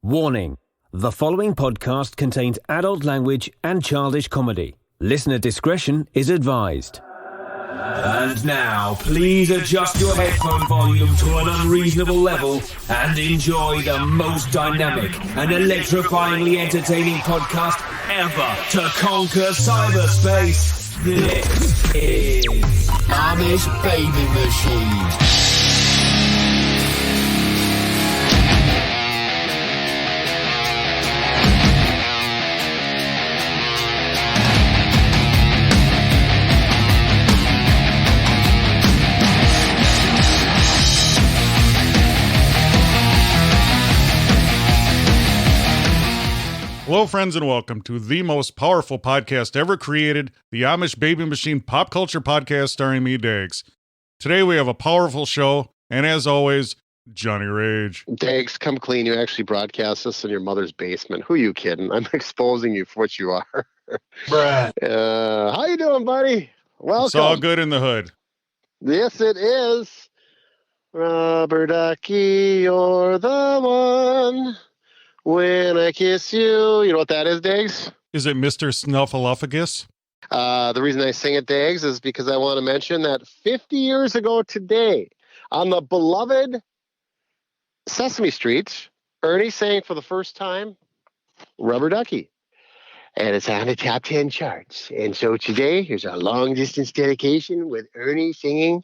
Warning: the following podcast contains adult language and childish comedy. Listener discretion is advised. And now, please adjust your headphone volume to an unreasonable level and enjoy the most dynamic and electrifyingly entertaining podcast ever to conquer cyberspace. This is Amish Baby Machine. Hello, friends, and welcome to the most powerful podcast ever created, the Amish Baby Machine Pop Culture Podcast starring me, Dags. Today we have a powerful show, and as always, Johnny Rage. Dags, come clean. You actually broadcast this in your mother's basement. Who are you kidding? I'm exposing you for what you are. Bruh. How you doing, buddy? Welcome. It's all good in the hood. Yes, it is. Rubber ducky, you're the one. When I kiss you. You know what that is, Dags? Is it Mr. Snuffleupagus? The reason I sing it, Dags, is because I want to mention that 50 years ago today, on the beloved Sesame Street, Ernie sang for the first time Rubber Ducky. And it's on the top 10 charts. And so today, here's our long-distance dedication with Ernie singing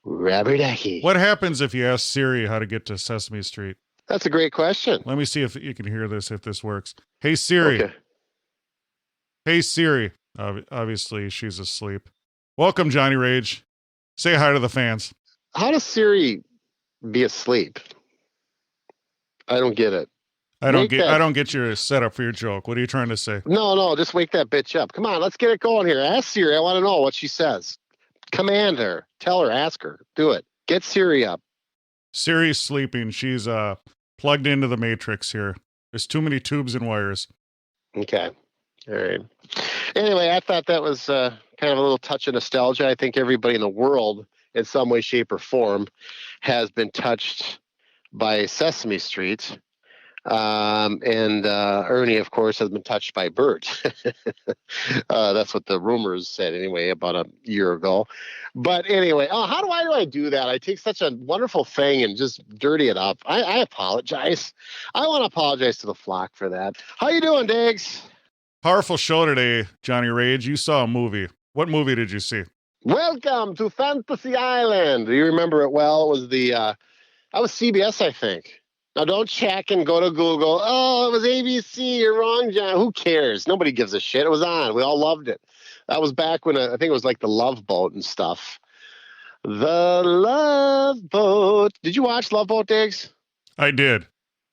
Rubber Ducky. What happens if you ask Siri how to get to Sesame Street? That's a great question. Let me see if you can hear this, if this works. Hey, Siri. Okay. Hey, Siri. Obviously, she's asleep. Welcome, Johnny Rage. Say hi to the fans. How does Siri be asleep? I don't get it. I don't get your setup for your joke. What are you trying to say? No, just wake that bitch up. Come on, let's get it going here. Ask Siri. I want to know what she says. Command her. Tell her. Ask her. Do it. Get Siri up. Siri's sleeping. She's plugged into the Matrix here. There's too many tubes and wires. Okay. All right. Anyway, I thought that was kind of a little touch of nostalgia. I think everybody in the world, in some way, shape, or form, has been touched by Sesame Street. And Ernie, of course, has been touched by Bert. That's what the rumors said anyway about a year ago. But anyway, how do I do that? I take such a wonderful thing and just dirty it up. I apologize. I want to apologize to the flock for that. How you doing, Diggs? Powerful show today, Johnny Rage. You saw a movie. What movie did you see? Welcome to Fantasy Island. Do you remember it well? It was that was CBS, I think. Now, don't check and go to Google. Oh, it was ABC. You're wrong, John. Who cares? Nobody gives a shit. It was on. We all loved it. That was back when I think it was like the Love Boat and stuff. The Love Boat. Did you watch Love Boat, Diggs? I did.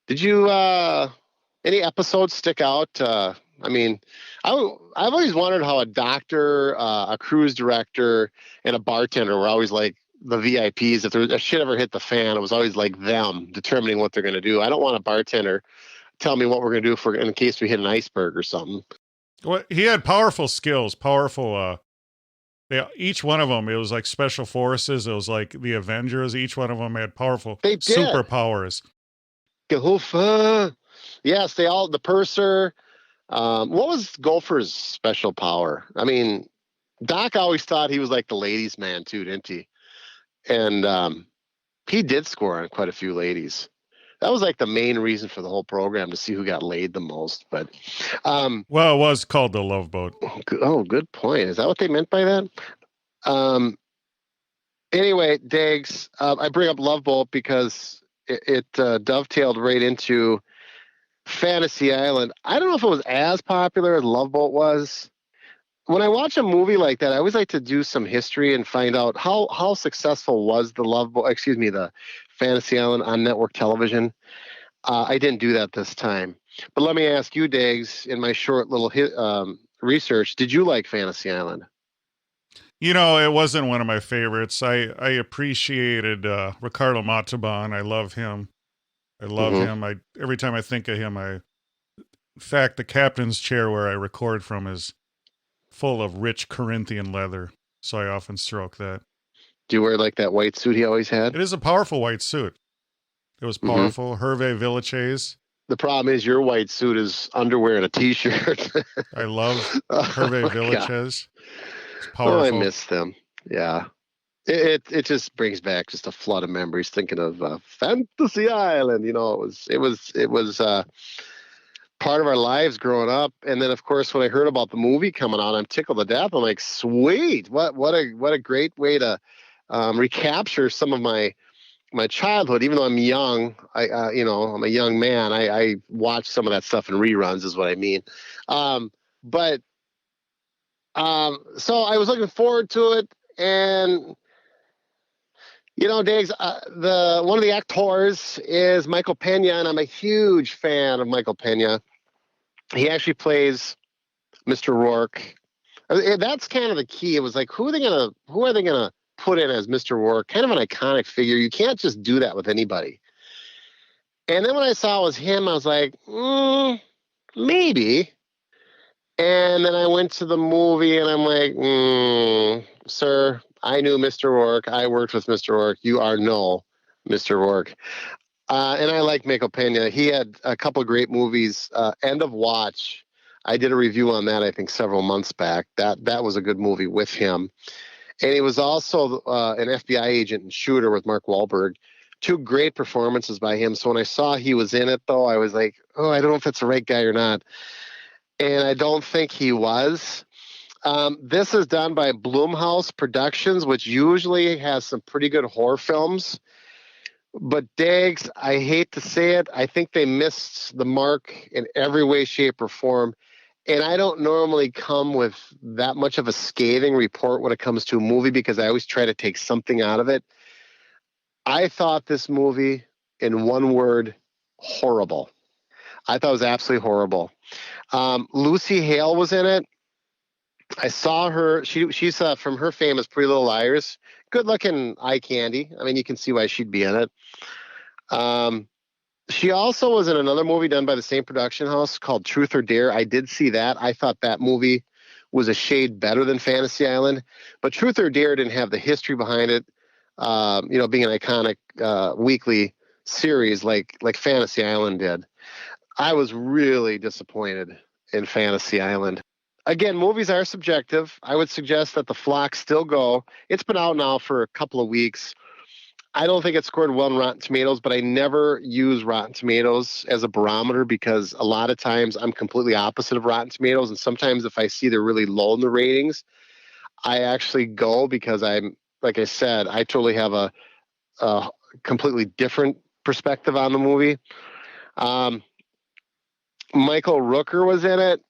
Did you, any episodes stick out? I mean, I've always wondered how a doctor, a cruise director, and a bartender were always like the VIPs. If there shit ever hit the fan, it was always like them determining what they're going to do. I don't want a bartender tell me what we're going to do in case we hit an iceberg or something. Well, he had powerful skills, each one of them, it was like special forces. It was like the Avengers. Each one of them had powerful superpowers. Gopher. Yes, the purser. What was Gopher's special power? I mean, Doc always thought he was like the ladies' man too, didn't he? And he did score on quite a few ladies. That was like the main reason for the whole program, to see who got laid the most. But well, it was called the Love Boat. Oh, good point. Is that what they meant by that? Anyway, Dags, I bring up Love Boat because it dovetailed right into Fantasy Island. I don't know if it was as popular as Love Boat was. When I watch a movie like that, I always like to do some history and find out how successful was the Fantasy Island on network television. I didn't do that this time. But let me ask you, Diggs, in my short little research, did you like Fantasy Island? You know, it wasn't one of my favorites. I appreciated Ricardo Montalban. I love him. him. Every time I think of him, in fact, the captain's chair where I record from is full of rich Corinthian leather, so I often stroke that. Do you wear like that white suit he always had? It is a powerful white suit. It was powerful. Hervé Villechaize. The problem is your white suit is underwear and a t-shirt. I love Hervé Villechaize. It's Oh, I powerful. miss them. Yeah. It just brings back just a flood of memories thinking of Fantasy Island. You know, it was part of our lives growing up. And then of course when I heard about the movie coming out, I'm tickled to death. I'm like, sweet. What a great way to recapture some of my childhood. Even though I'm young, I'm a young man. I watch some of that stuff in reruns is what I mean. But so I was looking forward to it, and Diggs, one of the actors is Michael Pena, and I'm a huge fan of Michael Pena. He actually plays Mr. Rourke. That's kind of the key. It was like, who are they gonna put in as Mr. Rourke? Kind of an iconic figure. You can't just do that with anybody. And then when I saw it was him, I was like, maybe. And then I went to the movie, and I'm like, sir, I knew Mr. Rourke. I worked with Mr. Rourke. You are no Mr. Rourke. And I like Michael Pena. He had a couple of great movies. End of Watch. I did a review on that, I think, several months back. That was a good movie with him. And he was also an FBI agent in Shooter with Mark Wahlberg. Two great performances by him. So when I saw he was in it, though, I was like, oh, I don't know if it's the right guy or not. And I don't think he was. This is done by Blumhouse Productions, which usually has some pretty good horror films. But Dags, I hate to say it, I think they missed the mark in every way, shape, or form. And I don't normally come with that much of a scathing report when it comes to a movie because I always try to take something out of it. I thought this movie, in one word, horrible. I thought it was absolutely horrible. Lucy Hale was in it. I saw her. She's from her famous Pretty Little Liars. Good looking eye candy. I mean, you can see why she'd be in it. She also was in another movie done by the same production house called Truth or Dare. I did see that. I thought that movie was a shade better than Fantasy Island, but Truth or Dare didn't have the history behind it. Being an iconic weekly series like Fantasy Island did. I was really disappointed in Fantasy Island. Again, movies are subjective. I would suggest that The Flock still go. It's been out now for a couple of weeks. I don't think it scored well in Rotten Tomatoes, but I never use Rotten Tomatoes as a barometer because a lot of times I'm completely opposite of Rotten Tomatoes. And sometimes if I see they're really low in the ratings, I actually go because I'm, like I said, I totally have a completely different perspective on the movie. Michael Rooker was in it.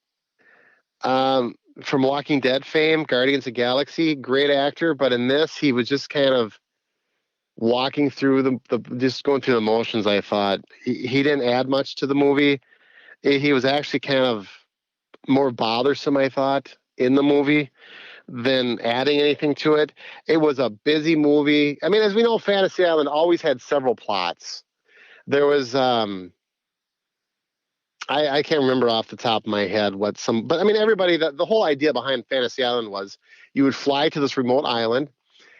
From Walking Dead fame, Guardians of the Galaxy, great actor, but in this he was just kind of walking through just going through the motions. I thought he didn't add much to the movie. He was actually kind of more bothersome, I thought, in the movie than adding anything to it. It was a busy movie. I mean, as we know, Fantasy Island always had several plots. There was I can't remember off the top of my head but I mean, everybody, the whole idea behind Fantasy Island was you would fly to this remote island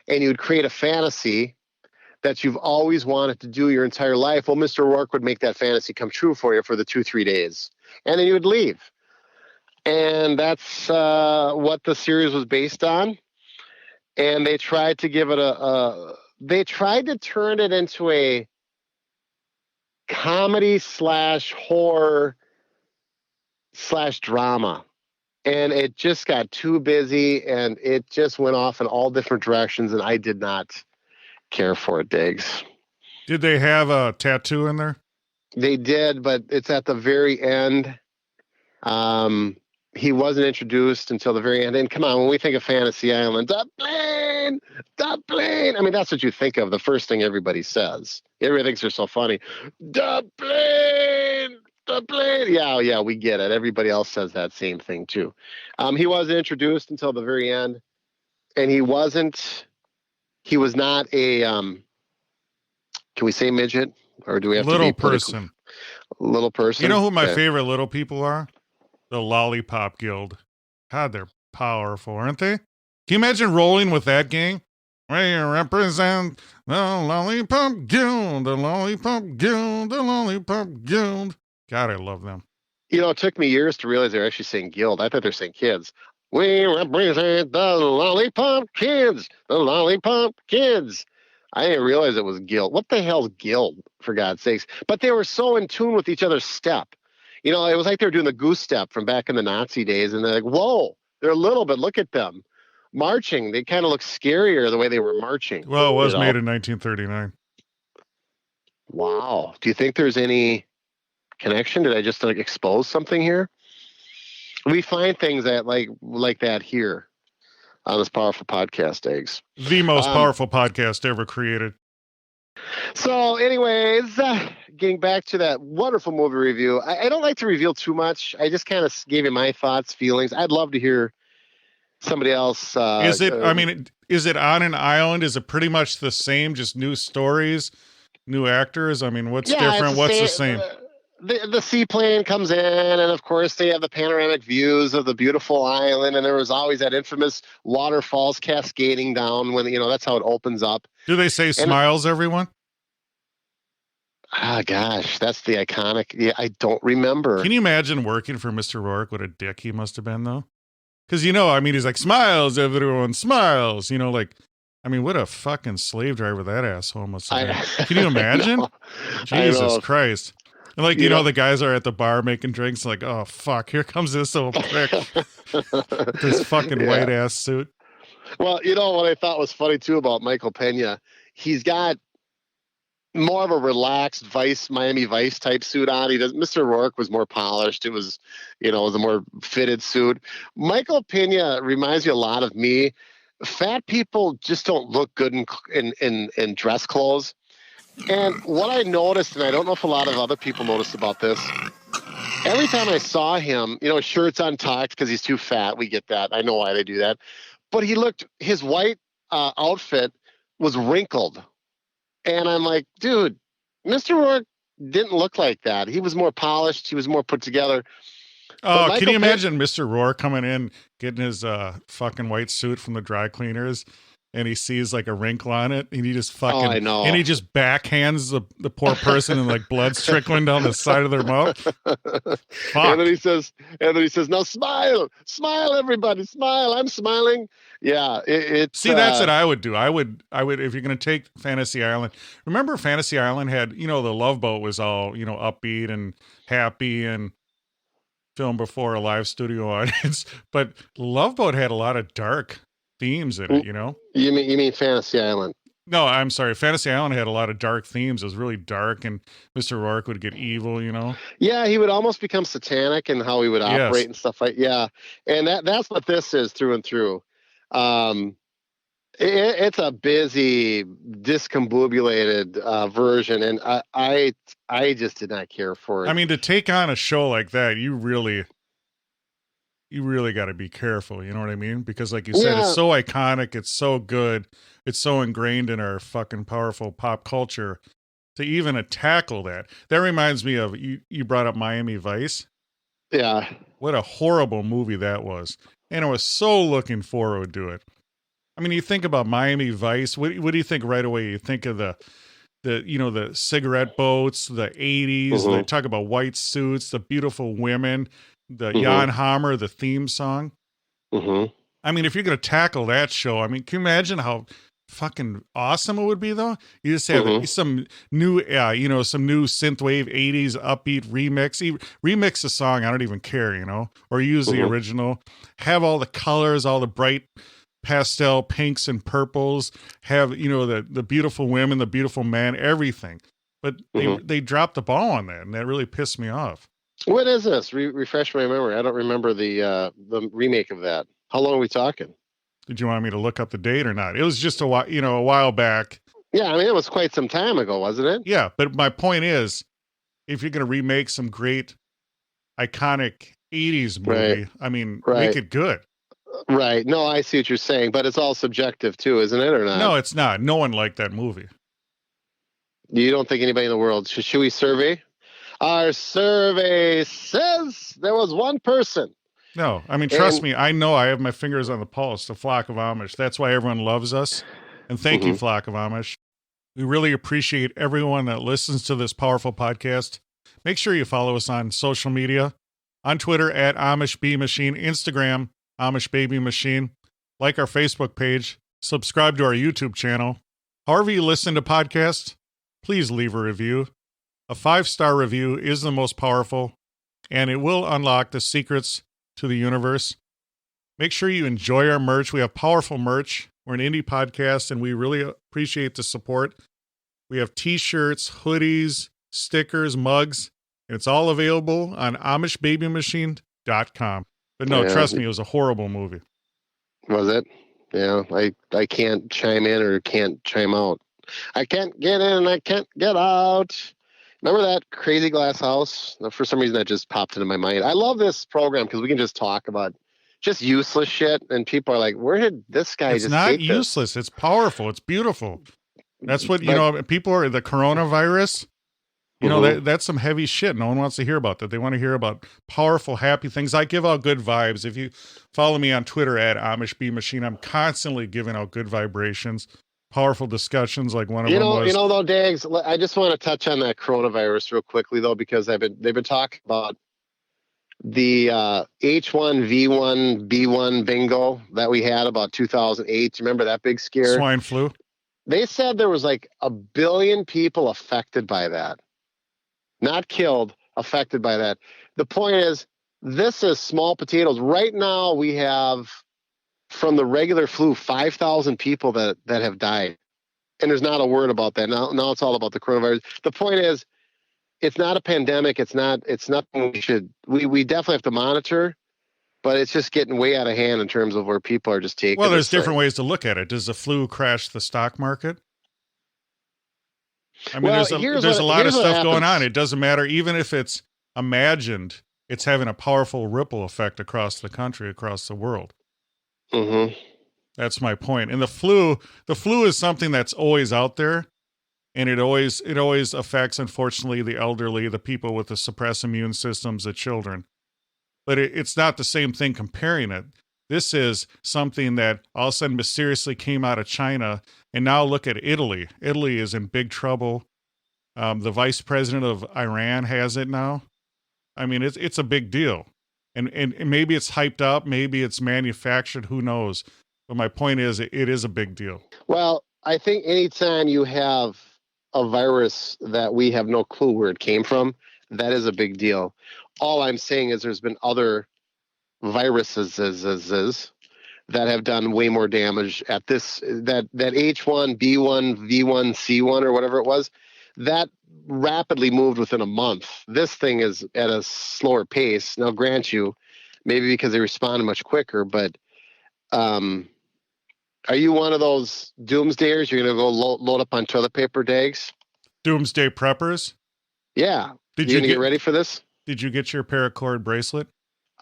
and you would create a fantasy that you've always wanted to do your entire life. Well, Mr. Rourke would make that fantasy come true for you for the 2-3 days, and then you would leave. And that's what the series was based on. And they tried to give it they tried to turn it into a comedy / horror / drama, and it just got too busy and it just went off in all different directions, and I did not care for it, Diggs. Did they have a tattoo in there? They did, but it's at the very end. He wasn't introduced until the very end. And come on, when we think of Fantasy Island, the plane. I mean, that's what you think of. The first thing everybody says. Everybody thinks they're so funny. The plane. Yeah, we get it. Everybody else says that same thing too. He wasn't introduced until the very end, and he was not a, can we say midget, or do we have little to be person? Little person. You know who my favorite little people are? The Lollipop Guild. God, they're powerful, aren't they? Can you imagine rolling with that gang? We represent the Lollipop Guild, the Lollipop Guild, the Lollipop Guild. God, I love them. You know, it took me years to realize they're actually saying guild. I thought they're saying kids. We represent the lollipop kids. The lollipop kids. I didn't realize it was guild. What the hell's guild, for God's sakes? But they were so in tune with each other's step. You know, it was like they were doing the goose step from back in the Nazi days. And they're like, whoa, they're little, but look at them. Marching. They kind of look scarier the way they were marching. Well, it was made in 1939. Wow. Do you think there's any connection? Did I just like expose something here? We find things that like that here on this powerful podcast, Eggs. The most powerful podcast ever created. So anyways, getting back to that wonderful movie review, I don't like to reveal too much. I just kind of gave you my thoughts, feelings. I'd love to hear somebody else. Is it, I mean, is it on an island? Is it pretty much the same, just new stories, new actors? I mean, what's different? What's the same? The seaplane comes in, and of course they have the panoramic views of the beautiful island, and there was always that infamous waterfalls cascading down when, you know, that's how it opens up. Do they say smiles, everyone? Ah, gosh, that's the iconic. Yeah, I don't remember. Can you imagine working for Mr. Rourke? What a dick he must have been, though. Because, you know, I mean, he's like, smiles, everyone smiles. You know, like, I mean, what a fucking slave driver that asshole must have been. Can you imagine? Jesus Christ. And like, you know, the guys are at the bar making drinks, like, oh, fuck, here comes this old prick. This fucking white ass suit. Well, you know what I thought was funny, too, about Michael Pena? He's got more of a relaxed Miami Vice type suit on. Mr. Rourke was more polished. It was, you know, it was a more fitted suit. Michael Pena reminds me a lot of me. Fat people just don't look good in dress clothes. And what I noticed, and I don't know if a lot of other people noticed about this, every time I saw him, you know, shirt's untucked because he's too fat. We get that. I know why they do that. But his white outfit was wrinkled. And I'm like, dude, Mr. Rourke didn't look like that. He was more polished. He was more put together. Oh, can you imagine Mr. Rourke coming in, getting his fucking white suit from the dry cleaners, and he sees like a wrinkle on it, and he just fucking, I know. And he just backhands the poor person, and like blood's trickling down the side of their mouth. Fuck. And then he says, now smile, everybody, smile. I'm smiling. Yeah, see, that's what I would do. I would, if you're going to take Fantasy Island, remember Fantasy Island had, you know, the Love Boat was all, you know, upbeat and happy and filmed before a live studio audience, but Love Boat had a lot of dark themes in it, you know? You mean Fantasy Island? No, I'm sorry. Fantasy Island had a lot of dark themes. It was really dark, and Mr. Rourke would get evil, you know? Yeah, he would almost become satanic in how he would operate and stuff like, yeah. And that's what this is through and through. It's a busy, discombobulated version, and I just did not care for it. I mean, to take on a show like that, you really got to be careful, you know what I mean? Because like you said, it's so iconic, it's so good, it's so ingrained in our fucking powerful pop culture to even tackle that. That reminds me of, you brought up Miami Vice. Yeah. What a horrible movie that was. And I was so looking forward to it. I mean, you think about Miami Vice, what do you think right away? You think of the you know, the cigarette boats, the 80s, Mm-hmm. They talk about white suits, the beautiful women, the Jan Hammer, the theme song. Mm-hmm. I mean, if you're going to tackle that show, I mean, can you imagine how fucking awesome it would be, though? You just have some new, you know, some new synthwave 80s upbeat remix. Remix a song, I don't even care, you know, or use the original. Have all the colors, all the bright pastel pinks and purples. Have, you know, the beautiful women, the beautiful men, everything. But they dropped the ball on that, and that really pissed me off. What is this? Refresh my memory. I don't remember the remake of that. How long are we talking? Did you want me to look up the date or not? It was just a while back. Yeah, I mean, it was quite some time ago, wasn't it? Yeah, but my point is, if you're going to remake some great, iconic 80s movie, I mean, make it good. Right. No, I see what you're saying, but it's all subjective too, isn't it, or not? No, it's not. No one liked that movie. You don't think anybody in the world... Should we survey? Our survey says there was one person. No, I mean, trust me, I know I have my fingers on the pulse, the Flock of Amish. That's why everyone loves us. And thank you, Flock of Amish. We really appreciate everyone that listens to this powerful podcast. Make sure you follow us on social media, on Twitter at Amish Bee Machine, Instagram, Amish Baby Machine. Like our Facebook page, subscribe to our YouTube channel. However you listen to podcasts, please leave a review. A 5-star review is the most powerful, and it will unlock the secrets to the universe. Make sure you enjoy our merch. We have powerful merch. We're an indie podcast, and we really appreciate the support. We have t-shirts, hoodies, stickers, mugs, and it's all available on AmishBabyMachine.com. But no, trust me, it was a horrible movie. Was it? Yeah, I can't chime in or can't chime out. I can't get in, I can't get out. Remember that Crazy Glass House? For some reason, that just popped into my mind. I love this program because we can just talk about just useless shit, and people are like, "Where did this guy It's just not take useless. this?" It's powerful. It's beautiful. That's what, people are, the coronavirus, that's some heavy shit. No one wants to hear about that. They want to hear about powerful, happy things. I give out good vibes. If you follow me on Twitter at Amish Bee Machine, I'm constantly giving out good vibrations, powerful discussions like one of them was. Though, Dags, I just want to touch on that coronavirus real quickly, though, because they've been talking about the H1V1B1 bingo that we had about 2008. You remember that big scare? Swine flu. They said there was like 1 billion people affected by that. Not killed, affected by that. The point is, this is small potatoes. Right now, we have, from the regular flu, 5,000 people that have died. And there's not a word about that. Now it's all about the coronavirus. The point is, it's not a pandemic. It's nothing we definitely have to monitor, but it's just getting way out of hand in terms of where people are just taking. Well, there's different ways to look at it. Does the flu crash the stock market? I mean, there's a lot of stuff going on. It doesn't matter. Even if it's imagined, it's having a powerful ripple effect across the country, across the world. Mm-hmm. That's my point. And the flu is something that's always out there. And it always affects, unfortunately, the elderly, the people with the suppressed immune systems, the children. But it's not the same thing comparing it. This is something that all of a sudden mysteriously came out of China. And now look at Italy. Italy is in big trouble. The vice president of Iran has it now. I mean, it's a big deal. And maybe it's hyped up. Maybe it's manufactured. Who knows? But my point is, it is a big deal. Well, I think anytime you have a virus that we have no clue where it came from, that is a big deal. All I'm saying is there's been other viruses that have done way more damage at this, that H1, B1, V1, C1, or whatever it was, that rapidly moved within a month. This thing is at a slower pace. Now, grant you, maybe because they responded much quicker, but are you one of those doomsdayers? You're going to go load up on toilet paper, Dags? Doomsday preppers? Yeah. You going to get ready for this? Did you get your paracord bracelet?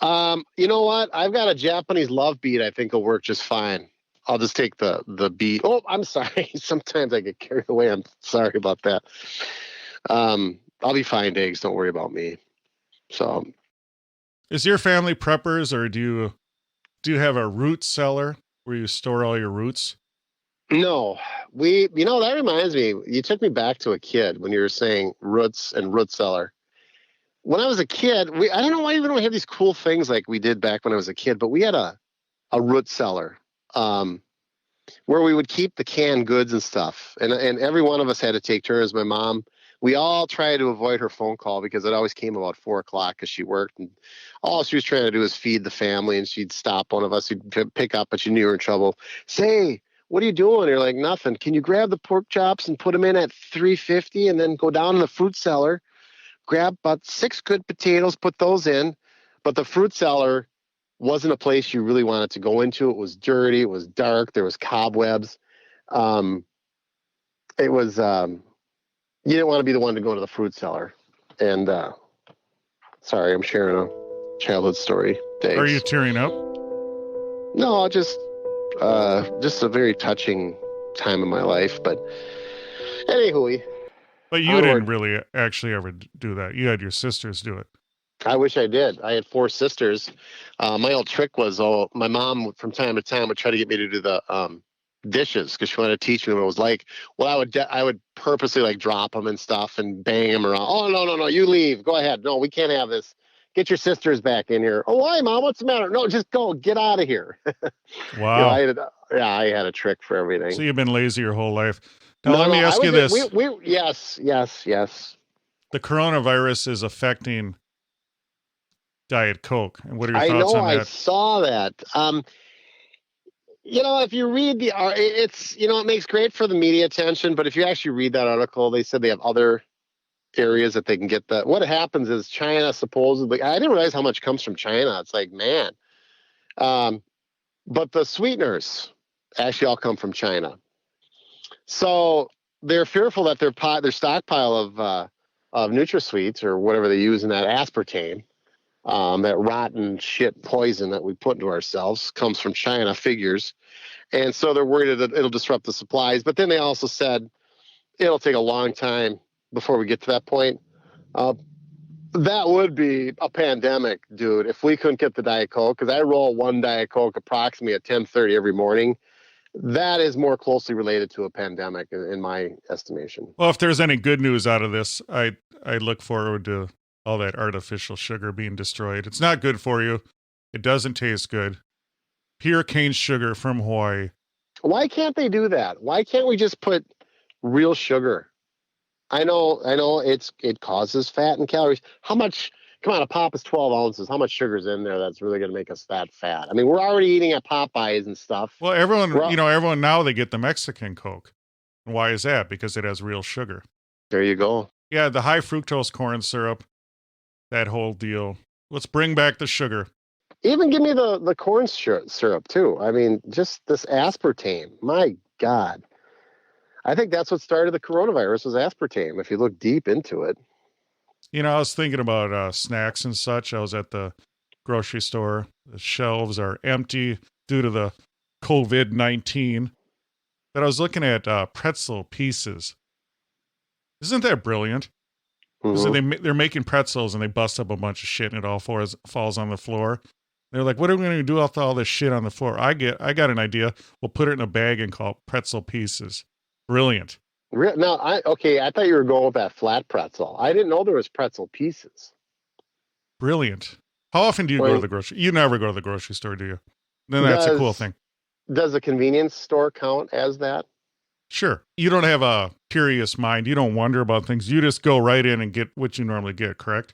You know what? I've got a Japanese love bead I think will work just fine. I'll just take the bead. Oh, I'm sorry. Sometimes I get carried away. I'm sorry about that. I'll be fine, Dags. Don't worry about me. So, is your family preppers, or do you have a root cellar where you store all your roots? No, that reminds me, you took me back to a kid when you were saying roots and root cellar. When I was a kid, I don't know why even we have these cool things like we did back when I was a kid, but we had a root cellar where we would keep the canned goods and stuff. And every one of us had to take turns. My mom, we all tried to avoid her phone call because it always came about 4:00 because she worked, and all she was trying to do is feed the family, and she'd stop one of us, who'd pick up, but she knew we were in trouble. Say, what are you doing? You're like, nothing. Can you grab the pork chops and put them in at $3.50 and then go down to the fruit cellar, grab about 6 good potatoes, put those in. But the fruit cellar wasn't a place you really wanted to go into. It was dirty. It was dark. There was cobwebs. It was, you didn't want to be the one to go to the fruit cellar. And sorry, I'm sharing a childhood story. Days. Are you tearing up? No, just a very touching time in my life. But anywho. But you didn't really actually ever do that. You had your sisters do it. I wish I did. I had 4 sisters. My old trick was, my mom from time to time would try to get me to do dishes because she wanted to teach me what it was like. Well, I would purposely like drop them and stuff and bang them around. Oh, no, you leave. Go ahead. No, we can't have this. Get your sisters back in here. Oh, why, Mom? What's the matter? No, just go. Get out of here. Wow. I had a trick for everything. So you've been lazy your whole life. Now, let me ask you this. Yes. The coronavirus is affecting Diet Coke. And what are your thoughts on that? I saw that. If you read it's, it makes great for the media attention, but if you actually read that article, they said they have other areas that they can get that. What happens is China supposedly, I didn't realize how much comes from China. It's like, man. But the sweeteners actually all come from China. So they're fearful that their stockpile of NutraSweets or whatever they use in that aspartame, that rotten shit poison that we put into ourselves comes from China, figures. And so they're worried that it'll disrupt the supplies. But then they also said it'll take a long time before we get to that point. That would be a pandemic, dude, if we couldn't get the Diet Coke, because I roll one Diet Coke approximately at 10:30 every morning. That is more closely related to a pandemic in my estimation. Well, if there's any good news out of this, I look forward to all that artificial sugar being destroyed. It's not good for you. It doesn't taste good. Pure cane sugar from Hawaii. Why can't they do that? Why can't we just put real sugar? I know it causes fat and calories. How much? Come on, a pop is 12 ounces. How much sugar's in there that's really going to make us that fat? I mean, we're already eating at Popeyes and stuff. Well, everyone now they get the Mexican Coke. And why is that? Because it has real sugar. There you go. Yeah, the high fructose corn syrup, that whole deal. Let's bring back the sugar. Even give me the corn syrup too. I mean, just this aspartame. My God. I think that's what started the coronavirus was aspartame, if you look deep into it. I was thinking about snacks and such. I was at the grocery store. The shelves are empty due to the COVID-19. But I was looking at pretzel pieces. Isn't that brilliant? Mm-hmm. So they're making pretzels and they bust up a bunch of shit and it all falls on the floor. They're like, what are we going to do with all this shit on the floor? I got an idea. We'll put it in a bag and call it pretzel pieces. Brilliant. No, I thought you were going with that flat pretzel. I didn't know there was pretzel pieces. Brilliant. How often do you go to the grocery? You never go to the grocery store, do you? Then that's a cool thing. Does a convenience store count as that? Sure. You don't have a curious mind. You don't wonder about things. You just go right in and get what you normally get, correct?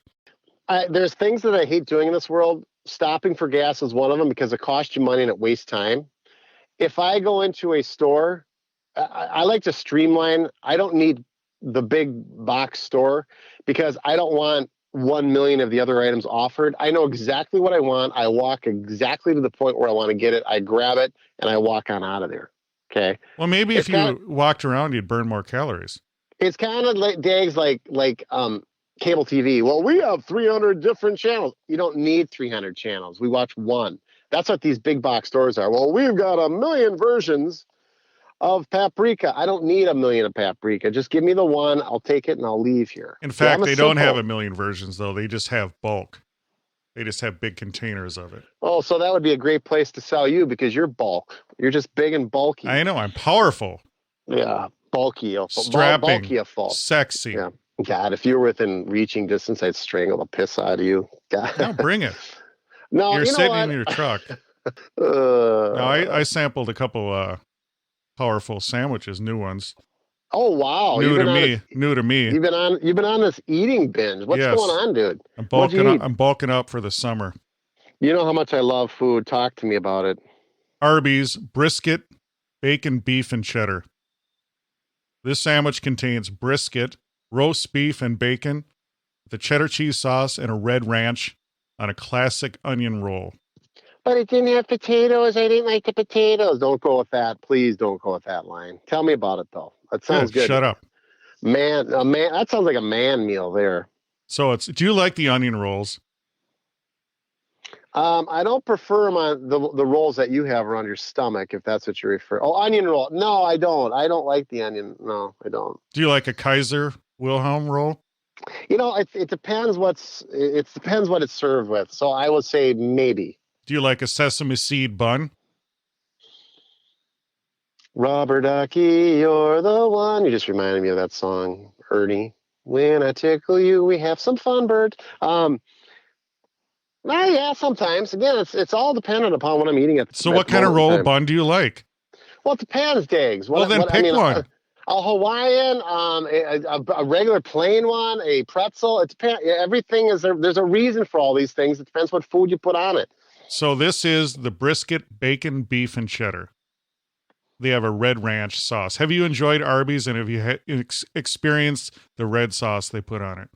There's things that I hate doing in this world. Stopping for gas is one of them because it costs you money and it wastes time. If I go into a store, I like to streamline. I don't need the big box store because I don't want 1 million of the other items offered. I know exactly what I want. I walk exactly to the point where I want to get it. I grab it and I walk on out of there. Okay. Well, maybe if you walked around, you'd burn more calories. It's kind of like Dags like cable TV. Well, we have 300 different channels. You don't need 300 channels. We watch one. That's what these big box stores are. Well, we've got 1 million versions of paprika. I don't need 1 million of paprika. Just give me the one. I'll take it and I'll leave here. In fact, they don't have 1 million versions, though. They just have bulk. They just have big containers of it. Oh, so that would be a great place to sell you because you're bulk. You're just big and bulky. I know. I'm powerful. Yeah. Bulky. Strapping. Bulky of fault. Sexy. Yeah. God, if you were within reaching distance, I'd strangle the piss out of you. God. No, bring it. No, you're sitting in your truck. No, I sampled a couple powerful sandwiches, new ones. Oh wow! New to me. You've been on this eating binge. What's going on, dude? I'm bulking up for the summer. You know how much I love food. Talk to me about it. Arby's brisket, bacon, beef, and cheddar. This sandwich contains brisket, roast beef, and bacon, the cheddar cheese sauce, and a red ranch on a classic onion roll. But it didn't have potatoes. I didn't like the potatoes. Don't go with that. Please don't go with that line. Tell me about it, though. That sounds good. Shut up. Man, that sounds like a man meal there. So do you like the onion rolls? I don't prefer them on the rolls that you have around your stomach, if that's what you refer. Oh, onion roll. No, I don't. I don't like the onion. No, I don't. Do you like a Kaiser Wilhelm roll? It depends what it's served with. So I would say maybe. Do you like a sesame seed bun? Rubber ducky, you're the one. You just reminded me of that song, Ernie. When I tickle you, we have some fun, bird. Yeah, sometimes. Again, it's all dependent upon what I'm eating at. So what kind of roll bun do you like? Well, it depends, Diggs. Well, then pick one. A Hawaiian, a regular plain one, a pretzel. It depends. Everything is there. There's a reason for all these things. It depends what food you put on it. So this is the brisket, bacon, beef, and cheddar. They have a red ranch sauce. Have you enjoyed Arby's, and have you experienced the red sauce they put on it?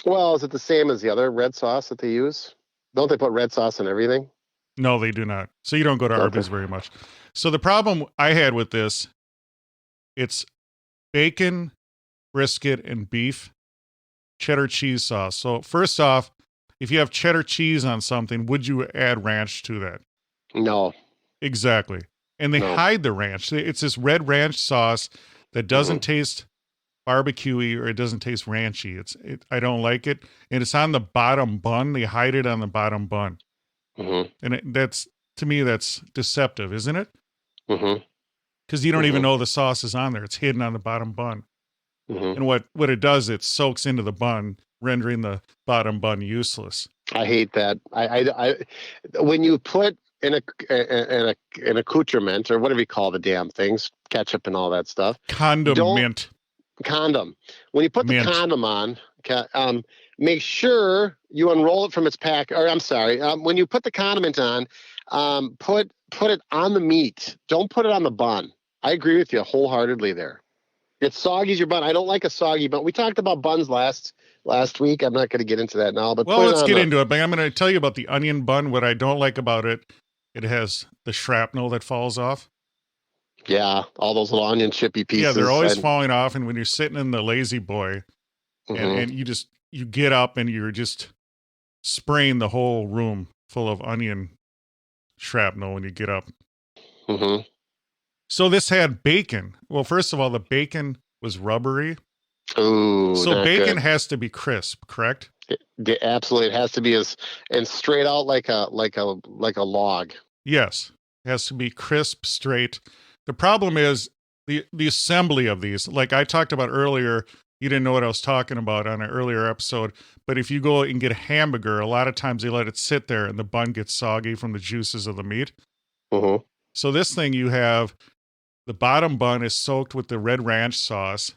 Well, is it the same as the other red sauce that they use? Don't they put red sauce on everything? No, they do not. So you don't go to Arby's very much. So the problem I had with this, it's bacon, brisket, and beef, cheddar cheese sauce. So first off, if you have cheddar cheese on something, would you add ranch to that? No. Exactly. And they hide the ranch. It's this red ranch sauce that doesn't taste barbecue-y, or it doesn't taste ranchy. I don't like it. And it's on the bottom bun. They hide it on the bottom bun. And that's, to me, that's deceptive, isn't it? Because you don't even know the sauce is on there. It's hidden on the bottom bun. And what it does, it soaks into the bun, rendering the bottom bun useless. I hate that. I when you put an accoutrement, or whatever you call the damn things, ketchup and all that stuff. Condom. When you put the condom on, make sure you unroll it from its pack. Or I'm sorry, when you put the condiment on, put it on the meat. Don't put it on the bun. I agree with you wholeheartedly there. It soggies your bun. I don't like a soggy bun. We talked about buns last week. I'm not going to get into that now. But let's get into it. But I'm going to tell you about the onion bun. What I don't like about it, it has the shrapnel that falls off. Yeah, all those little onion chippy pieces. Yeah, they're always falling off. And when you're sitting in the lazy boy, and you get up and you're just spraying the whole room full of onion shrapnel when you get up. So this had bacon. Well, first of all, the bacon was rubbery. Ooh, so bacon has to be crisp, correct? Absolutely, it has to be and straight out like a log. Yes, it has to be crisp, straight. The problem is the assembly of these. Like I talked about earlier, you didn't know what I was talking about on an earlier episode. But if you go and get a hamburger, a lot of times they let it sit there and the bun gets soggy from the juices of the meat. So this thing, you have the bottom bun is soaked with the red ranch sauce.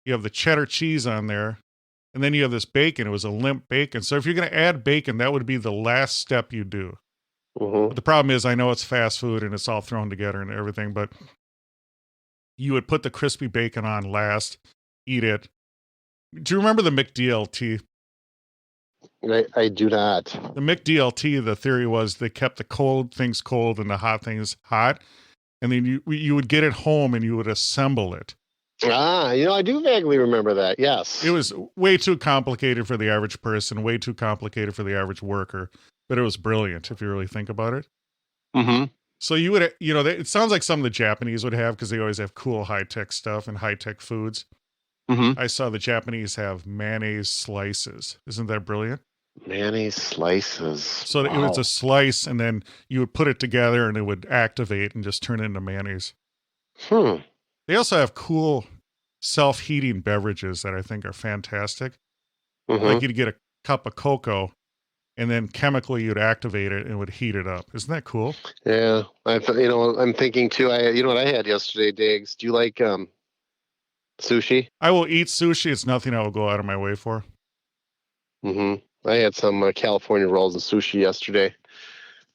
You have the cheddar cheese on there. And then you have this bacon. It was a limp bacon. So if you're going to add bacon, that would be the last step you do. But the problem is, I know it's fast food and it's all thrown together and everything, but you would put the crispy bacon on last, eat it. Do you remember the McDLT? I do not. The McDLT, the theory was they kept the cold things cold and the hot things hot. And then you would get it home and you would assemble it. I do vaguely remember that. Yes. It was way too complicated for the average person, way too complicated for the average worker, but it was brilliant if you really think about it. So you would, it sounds like some of the Japanese would have, because they always have cool high-tech stuff and high-tech foods. I saw the Japanese have mayonnaise slices. Isn't that brilliant? Mayonnaise slices. So it was a slice, and then you would put it together and it would activate and just turn it into mayonnaise. They also have cool self-heating beverages that I think are fantastic. Like you'd get a cup of cocoa, and then chemically you'd activate it and it would heat it up. Isn't that cool? Yeah. I'm thinking too, you know what I had yesterday, Diggs? Do you like sushi? I will eat sushi. It's nothing I will go out of my way for. I had some California rolls and sushi yesterday.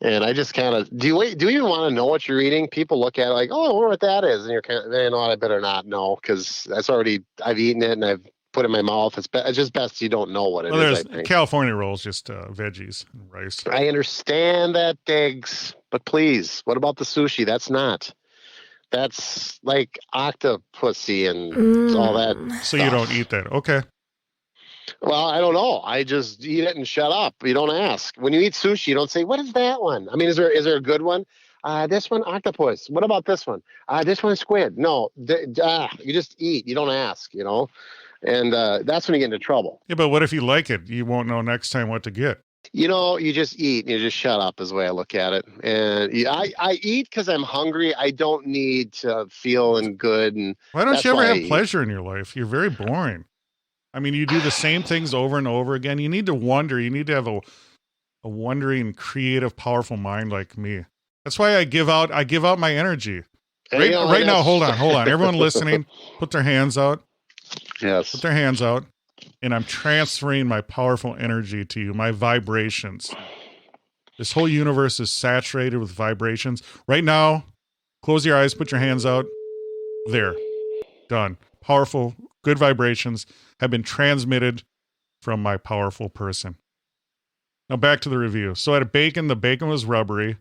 And I just kind of, do you even want to know what you're eating? People look at it like, oh, I wonder what that is. And you're kind of, you know what, I better not know, because I've eaten it and I've put it in my mouth. It's just best you don't know what it is, I think. California rolls, just veggies and rice. I understand that, Diggs, but please, what about the sushi? That's like octopussy and all that. So stuff. You don't eat that. Okay. Well, I don't know. I just eat it and shut up. You don't ask. When you eat sushi, you don't say, what is that one? I mean, is there a good one? This one, octopus. What about this one? This one, squid. No, you just eat. You don't ask, And that's when you get into trouble. Yeah, but what if you like it? You won't know next time what to get. You just eat and you just shut up is the way I look at it. And I eat because I'm hungry. I don't need to feeling good. And Why don't that's you ever why I have eat. pleasure in your life? You're very boring. I mean, you do the same things over and over again. You need to wonder. You need to have a wondering, creative, powerful mind like me. That's why I give out my energy. And, Right now, hold on. Everyone listening, put their hands out. Yes. Put their hands out. And I'm transferring my powerful energy to you, my vibrations. This whole universe is saturated with vibrations. Right now, close your eyes, put your hands out. There. Done. Powerful, good vibrations have been transmitted from my powerful person. Now back to the review. So I had bacon. The bacon was rubbery.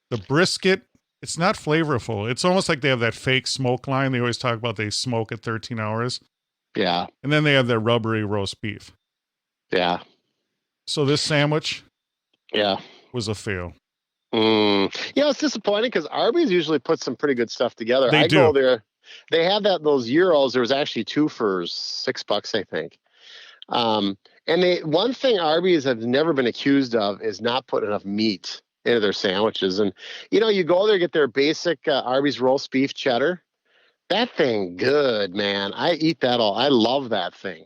The brisket, it's not flavorful. It's almost like they have that fake smoke line. They always talk about they smoke at 13 hours. Yeah. And then they have that rubbery roast beef. Yeah. So this sandwich Yeah. was a fail. It's disappointing because Arby's usually puts some pretty good stuff together. They I do. go there. They have those euros. There was actually 2 for $6, I think. And one thing Arby's have never been accused of is not putting enough meat into their sandwiches. And you go there, get their basic Arby's roast beef cheddar. That thing good, man. I eat that all. I love that thing.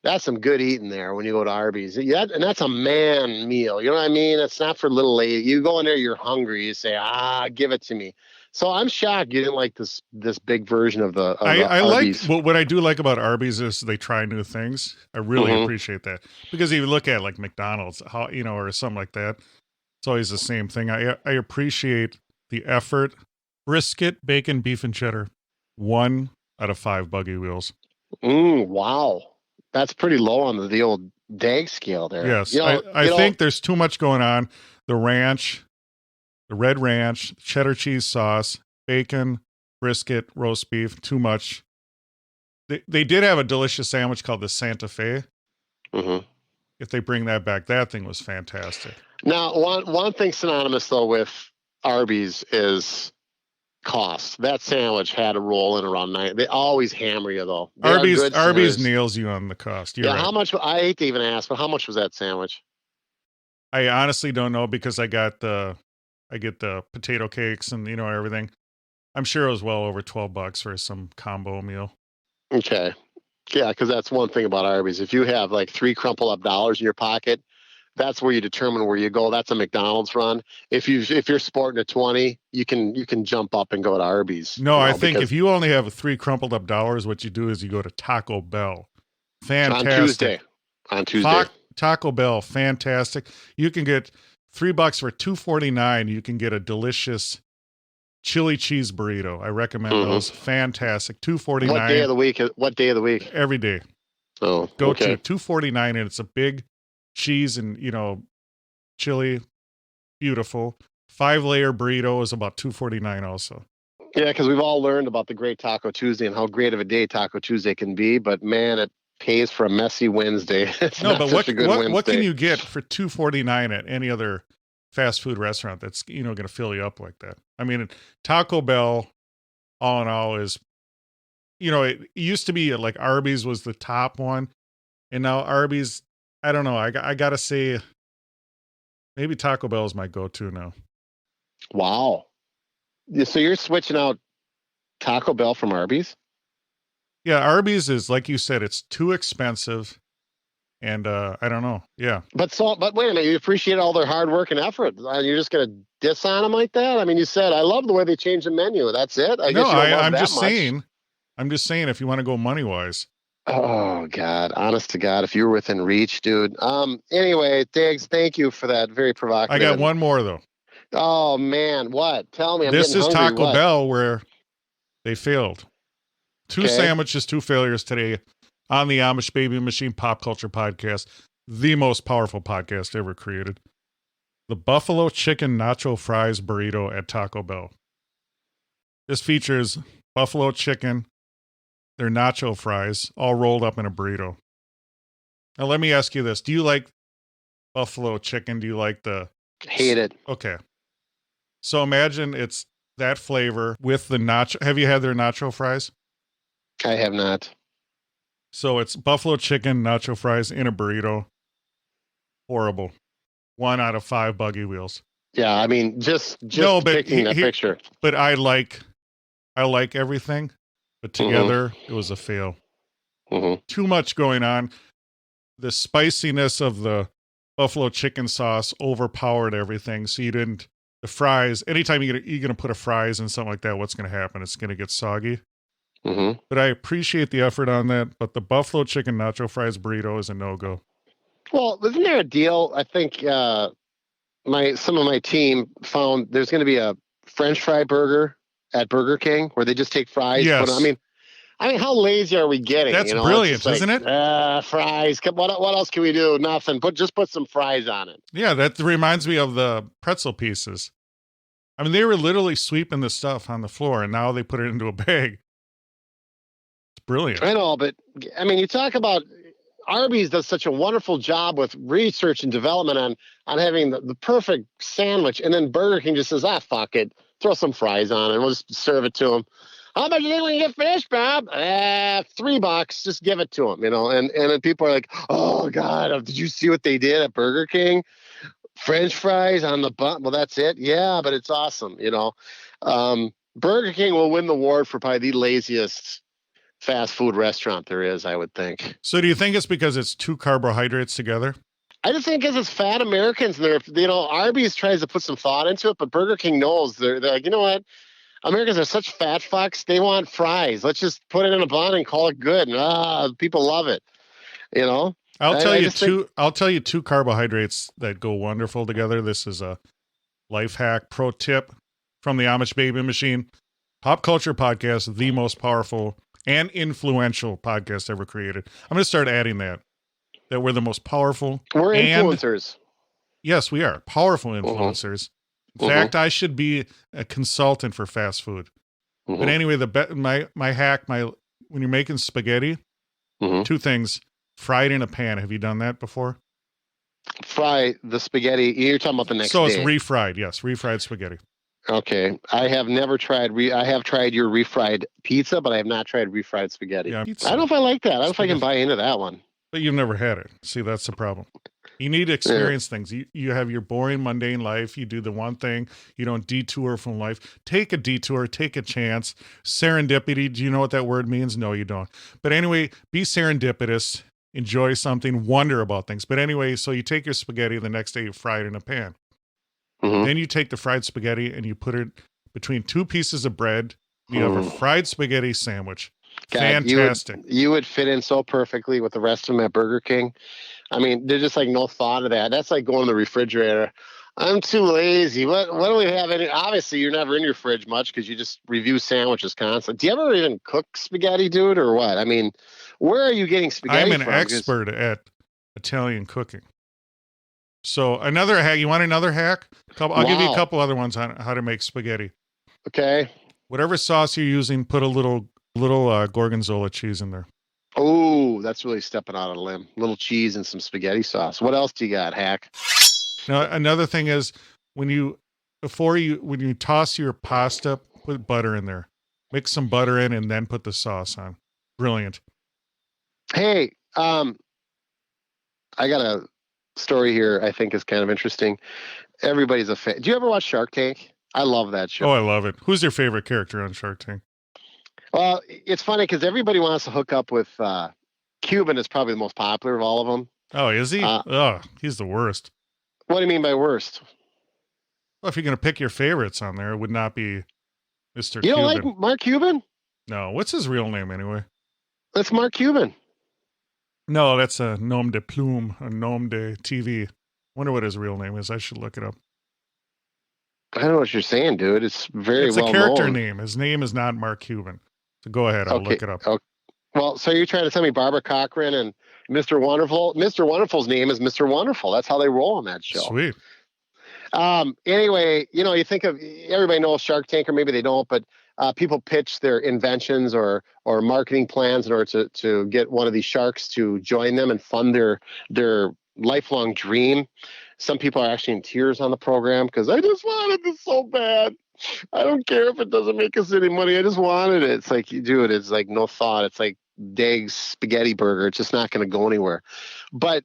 That's some good eating there when you go to Arby's. Yeah, and that's a man meal. You know what I mean? It's not for little lady. You go in there, you're hungry. You say, give it to me. So I'm shocked you didn't like this big version of the I Arby's. like what I do like about Arby's is they try new things. I really appreciate that because if you look at like McDonald's, or something like that, it's always the same thing. I appreciate the effort. Brisket, bacon, beef, and cheddar. 1 out of 5 buggy wheels. Wow. That's pretty low on the old DAG scale there. Yes. I think there's too much going on. The ranch, the red ranch, cheddar cheese sauce, bacon, brisket, roast beef, too much. They did have a delicious sandwich called the Santa Fe. If they bring that back, that thing was fantastic. Now, one thing synonymous, though, with Arby's is cost. That sandwich had a roll in around 9. They always hammer you, though. Arby's nails you on the cost. You're right. How much? I hate to even ask, but how much was that sandwich? I honestly don't know because I get the potato cakes and everything. I'm sure it was well over $12 for some combo meal. Okay, yeah, because that's one thing about Arby's. If you have like 3 crumpled up dollars in your pocket, that's where you determine where you go. That's a McDonald's run. If you're sporting a 20, you can jump up and go to Arby's. No, I think if you only have 3 crumpled up dollars, what you do is you go to Taco Bell. Fantastic. On Tuesday. Taco Bell, fantastic. You can get $3 for $2.49. You can get a delicious chili cheese burrito. I recommend those. Fantastic. $2.49. What day of the week? Every day. Oh, go to $2.49, and it's a big cheese and chili, beautiful. 5-layer burrito is about $2.49 also. Yeah, because we've all learned about the great Taco Tuesday and how great of a day Taco Tuesday can be, but man, it pays for a messy Wednesday. What can you get for $2.49 at any other fast food restaurant that's going to fill you up like that? I mean, Taco Bell, all in all, is it used to be like Arby's was the top one, and now Arby's. I don't know. I gotta say, maybe Taco Bell is my go-to now. Wow. So you're switching out Taco Bell from Arby's? Yeah, Arby's is, like you said, it's too expensive. And I don't know. Yeah. But wait a minute. You appreciate all their hard work and effort. You're just going to diss on them like that? I mean, you said, I love the way they changed the menu. That's it? I'm just saying if you want to go money-wise. Oh, God. Honest to God, if you were within reach, dude. Anyway, Diggs, thank you for that. Very provocative. I got one more, though. Oh, man. What? Tell me. This is hungry. Taco Bell where they failed. 2 sandwiches, 2 failures today on the Amish Baby Machine Pop Culture Podcast, the most powerful podcast ever created. The Buffalo Chicken Nacho Fries Burrito at Taco Bell. This features buffalo chicken, their nacho fries, all rolled up in a burrito. Now, let me ask you this. Do you like buffalo chicken? Do you like the... Hate it. Okay. So imagine it's that flavor with the nacho. Have you had their nacho fries? I have not. So it's buffalo chicken nacho fries in a burrito. Horrible. 1 out of 5 buggy wheels. Yeah, I mean, just No, but picking that picture. But I like everything, but together it was a fail. Too much going on. The spiciness of the buffalo chicken sauce overpowered everything. So the fries, anytime you're going to put a fries in something like that, what's going to happen? It's going to get soggy. But I appreciate the effort on that. But the buffalo chicken nacho fries burrito is a no-go. Well, isn't there a deal? I think some of my team found there's going to be a French fry burger at Burger King where they just take fries. Yes. I mean, how lazy are we getting? That's brilliant, isn't it? Fries. What else can we do? Nothing. Just put some fries on it. Yeah, that reminds me of the pretzel pieces. I mean, they were literally sweeping the stuff on the floor, and now they put it into a bag. It's brilliant. I know, but I mean, you talk about Arby's does such a wonderful job with research and development on having the perfect sandwich, and then Burger King just says, fuck it, throw some fries on it, and we'll just serve it to them. How much do you think we can get finished, Bob? $3. Just give it to them, And then people are like, oh God, did you see what they did at Burger King? French fries on the bun. Well, that's it. Yeah, but it's awesome, Burger King will win the award for probably the laziest fast food restaurant there is, I would think. So do you think it's because it's 2 carbohydrates together? I just think because it's fat Americans, and Arby's tries to put some thought into it, but Burger King knows they're like, you know what? Americans are such fat fucks. They want fries. Let's just put it in a bun and call it good. And people love it. I'll tell you 2 carbohydrates that go wonderful together. This is a life hack pro tip from the Amish Baby Machine Pop Culture Podcast, the most powerful and influential podcast ever created. I'm going to start adding that we're the most powerful. We're influencers. Yes, we are powerful influencers. In fact, I should be a consultant for fast food. But anyway, my hack, when you're making spaghetti, 2 things: fry it in a pan. Have you done that before? Fry the spaghetti. You're talking about the next day. So it's refried. Yes, refried spaghetti. Okay, I have never tried. I have tried your refried pizza, but I have not tried refried spaghetti. Yeah, I don't know if I like that. I don't know if I can buy into that one. But you've never had it. See, that's the problem. You need to experience things. You have your boring, mundane life. You do the one thing. You don't detour from life. Take a detour. Take a chance. Serendipity. Do you know what that word means? No, you don't. But anyway, be serendipitous. Enjoy something. Wonder about things. But anyway, so you take your spaghetti. The next day, you fry it in a pan. Then you take the fried spaghetti and you put it between 2 pieces of bread. You have a fried spaghetti sandwich. God, fantastic. You would fit in so perfectly with the rest of them at Burger King. I mean, there's just like no thought of that. That's like going to the refrigerator. I'm too lazy. What do we have? Obviously, you're never in your fridge much because you just review sandwiches constantly. Do you ever even cook spaghetti, dude, or what? I mean, where are you getting spaghetti I'm an expert at Italian cooking. So another hack. You want another hack? I'll give you a couple other ones on how to make spaghetti. Okay. Whatever sauce you're using, put a little gorgonzola cheese in there. Oh, that's really stepping out on a limb. Little cheese and some spaghetti sauce. What else do you got, hack? Now, another thing is when you toss your pasta, put butter in there. Mix some butter in and then put the sauce on. Brilliant. Hey, I got a story here I think is kind of interesting. Everybody's a fan. Do you ever watch Shark Tank? I love that show. Oh, I love it. Who's your favorite character on Shark Tank? Well, it's funny because everybody wants to hook up with Cuban is probably the most popular of all of them. Oh, is he? He's the worst. What do you mean by worst? Well, if you're going to pick your favorites on there, it would not be Mr. Cuban. You don't like Mark Cuban? No. What's his real name anyway? That's Mark Cuban. No, that's a nom de plume, a nom de TV. Wonder what his real name is. I should look it up. I don't know what you're saying, dude. It's very well known. It's a character name. His name is not Mark Cuban. So go ahead. I'll look it up. Okay. Well, so you're trying to tell me Barbara Cochran and Mr. Wonderful? Mr. Wonderful's name is Mr. Wonderful. That's how they roll on that show. Sweet. Anyway, you think of everybody knows Shark Tank, or maybe they don't, but people pitch their inventions or marketing plans in order to get one of these sharks to join them and fund their lifelong dream. Some people are actually in tears on the program because I just wanted this so bad. I don't care if it doesn't make us any money. I just wanted it. It's like, dude, it's like no thought. It's like Dave's spaghetti burger. It's just not going to go anywhere. But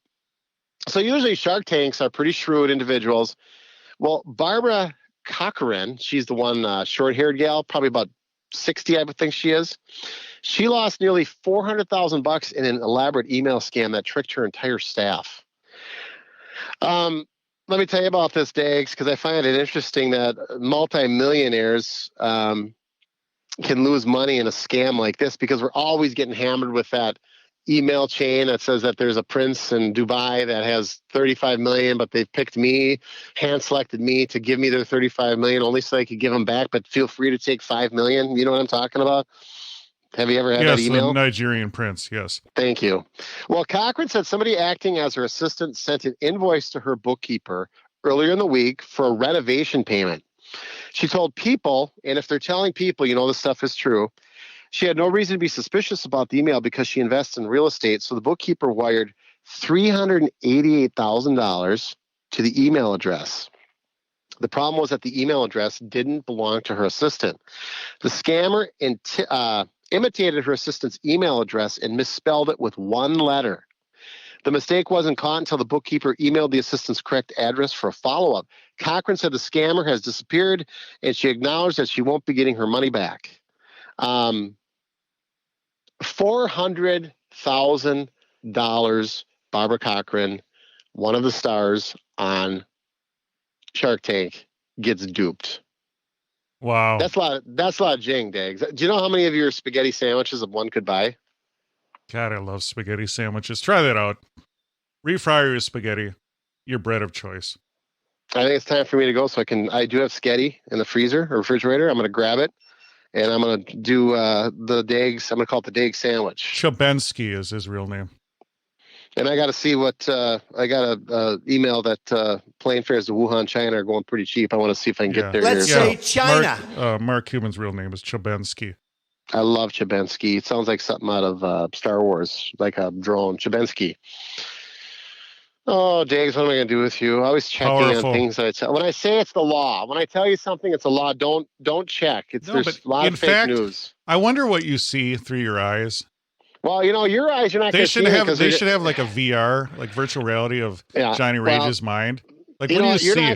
So usually Shark Tanks are pretty shrewd individuals. Well, Barbara Cochran, she's the one short-haired gal, probably about 60, I would think she is. She lost nearly $400,000 in an elaborate email scam that tricked her entire staff. Let me tell you about this, Dags, because I find it interesting that multimillionaires can lose money in a scam like this, because we're always getting hammered with that email chain that says that there's a prince in Dubai that has 35 million, but they've picked me, hand selected me to give me their 35 million only so they could give them back, but feel free to take 5 million. You know what I'm talking about? Have you ever had that email? Yes, the Nigerian prince, yes. Thank you. Well, Cochran said somebody acting as her assistant sent an invoice to her bookkeeper earlier in the week for a renovation payment. She told people, and if they're telling people, you know this stuff is true, she had no reason to be suspicious about the email because she invests in real estate. So the bookkeeper wired $388,000 to the email address. The problem was that the email address didn't belong to her assistant. The scammer imitated her assistant's email address and misspelled it with one letter. The mistake wasn't caught until the bookkeeper emailed the assistant's correct address for a follow-up. Cochran said the scammer has disappeared, and she acknowledged that she won't be getting her money back. $400,000, Barbara Cochran, one of the stars on Shark Tank, gets duped. Wow. That's a lot of jing, Dags. Do you know how many of your spaghetti sandwiches one could buy? God, I love spaghetti sandwiches. Try that out. Refry your spaghetti, your bread of choice. I think it's time for me to go, so I do have spaghetti in the freezer or refrigerator. I'm going to grab it, and I'm going to do the Dags. I'm going to call it the Dag sandwich. Chabensky is his real name. And I got to see what I got a email that plane fares to Wuhan, China are going pretty cheap. I want to see if I can get there. Let's say China. Mark Cuban's real name is Chabensky. I love Chabensky. It sounds like something out of Star Wars, like a drone. Chabensky. Oh, Dags, what am I going to do with you? Always checking on things that I tell. When I say it's the law, when I tell you something, it's a law. Don't check. There's a lot of fake news. I wonder what you see through your eyes. Well, you know, your eyes, you're not going to see it. They should have like a VR, like virtual reality of Johnny Rage's mind. Like, what do you see?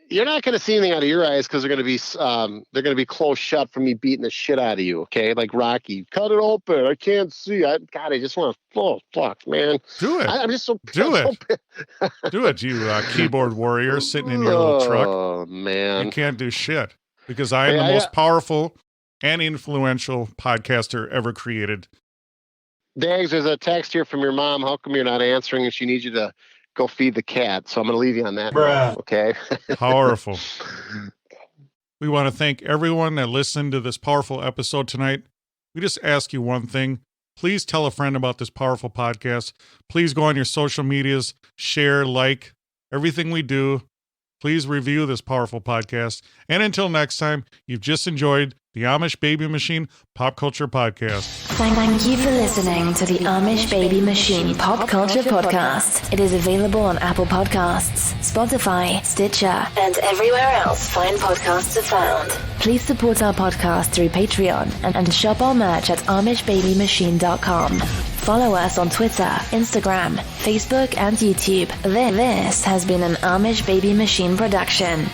You're not going to see anything out of your eyes because they're going to be closed shut from me beating the shit out of you. Okay, like Rocky, cut it open. I can't see. I just want to. Oh fuck, man. Do it. I'm just so. Do it. Do it, you keyboard warrior sitting in your little truck. Oh man, you can't do shit because I am the most powerful and influential podcaster ever created. Dags, there's a text here from your mom. How come you're not answering? And she needs you to go feed the cat. So I'm going to leave you on that. Okay. Powerful. We want to thank everyone that listened to this powerful episode tonight. We just ask you one thing. Please tell a friend about this powerful podcast. Please go on your social medias, share, like everything we do. Please review this powerful podcast. And until next time, you've just enjoyed the Amish Baby Machine Pop Culture Podcast. Thank you for listening to the Amish Baby Machine Pop Culture Podcast. It is available on Apple Podcasts, Spotify, Stitcher, and everywhere else fine podcasts are found. Please support our podcast through Patreon and shop our merch at AmishBabyMachine.com. Follow us on Twitter, Instagram, Facebook, and YouTube. This has been an Amish Baby Machine production.